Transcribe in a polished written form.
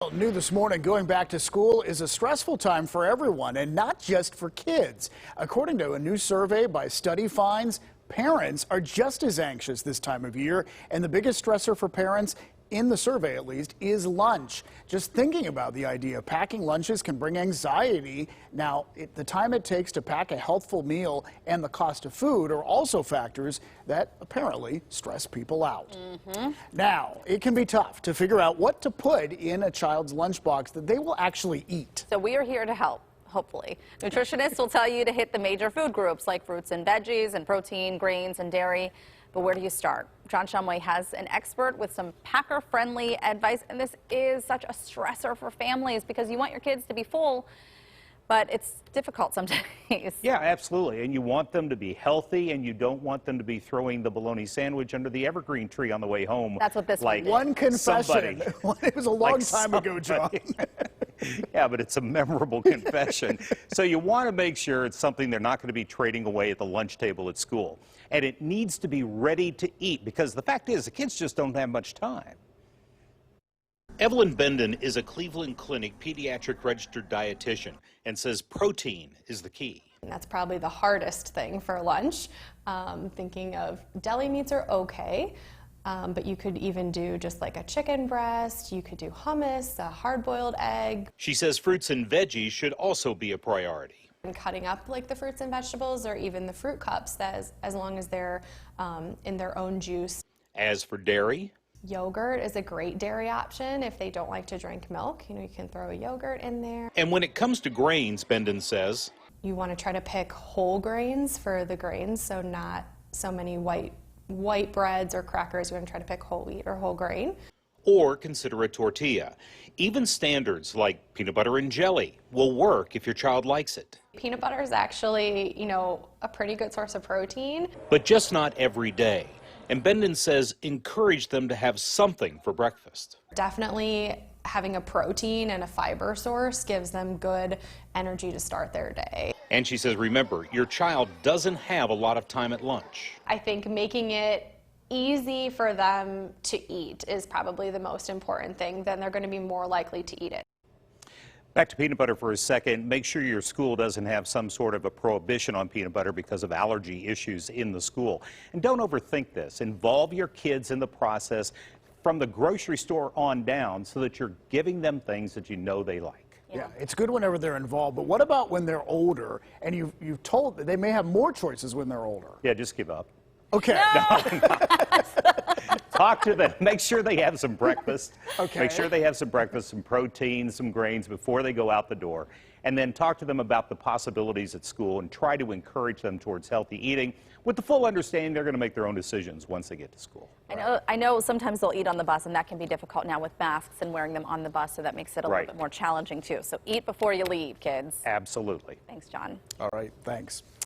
Well, new this morning, going back to school is a stressful time for everyone and not just for kids. According to a new survey by Study Finds, parents are just as anxious this time of year, and the biggest stressor for parents, in the survey at least, is lunch. Just thinking about the idea of packing lunches can bring anxiety. Now, the time it takes to pack a healthful meal and the cost of food are also factors that apparently stress people out. Now, it can be tough to figure out what to put in a child's lunchbox that they will actually eat. So we are here to help. Hopefully. Nutritionists will tell you to hit the major food groups like fruits and veggies and protein, grains and dairy. But where do you start? John Shumway has an expert with some packer-friendly advice, and this is such a stressor for families because you want your kids to be full, but it's difficult sometimes. Yeah, absolutely. And you want them to be healthy, and you don't want them to be throwing the bologna sandwich under the evergreen tree on the way home. That's what this like one confession. It was a long time ago, John. Yeah, but it's a memorable confession. So you want to make sure it's something they're not going to be trading away at the lunch table at school. And it needs to be ready to eat because the fact is the kids just don't have much time. Evelyn Bendon is a Cleveland Clinic pediatric registered dietitian and says protein is the key. And that's probably the hardest thing for lunch. Thinking of deli meats are okay. But you could even do just like a chicken breast, you could do hummus, a hard-boiled egg. She says fruits and veggies should also be a priority. And cutting up like the fruits and vegetables or even the fruit cups as long as they're in their own juice. As for dairy? Yogurt is a great dairy option if they don't like to drink milk. You know, you can throw a yogurt in there. And when it comes to grains, Bendon says, you want to try to pick whole grains for the grains, so not so many white breads or crackers. You want to try to pick whole wheat or whole grain. Or consider a tortilla. Even standards like peanut butter and jelly will work if your child likes it. Peanut butter is actually, you know, a pretty good source of protein. But just not every day. And Bendon says encourage them to have something for breakfast. Definitely having a protein and a fiber source gives them good energy to start their day. And she says, remember, your child doesn't have a lot of time at lunch. I think making it easy for them to eat is probably the most important thing. Then they're going to be more likely to eat it. Back to peanut butter for a second. Make sure your school doesn't have some sort of a prohibition on peanut butter because of allergy issues in the school. And don't overthink this. Involve your kids in the process from the grocery store on down so that you're giving them things that you know they like. Yeah, it's good whenever they're involved, but what about when they're older and you've told that they may have more choices when they're older? Yeah, just give up. Okay. No. Talk to them. Make sure they have some breakfast. Okay. Make sure they have some breakfast, some protein, some grains before they go out the door. And then talk to them about the possibilities at school and try to encourage them towards healthy eating with the full understanding they're going to make their own decisions once they get to school. I know sometimes they'll eat on the bus, and that can be difficult now with masks and wearing them on the bus, so that makes it a little bit more challenging too. So eat before you leave, kids. Absolutely. Thanks, John. All right, thanks.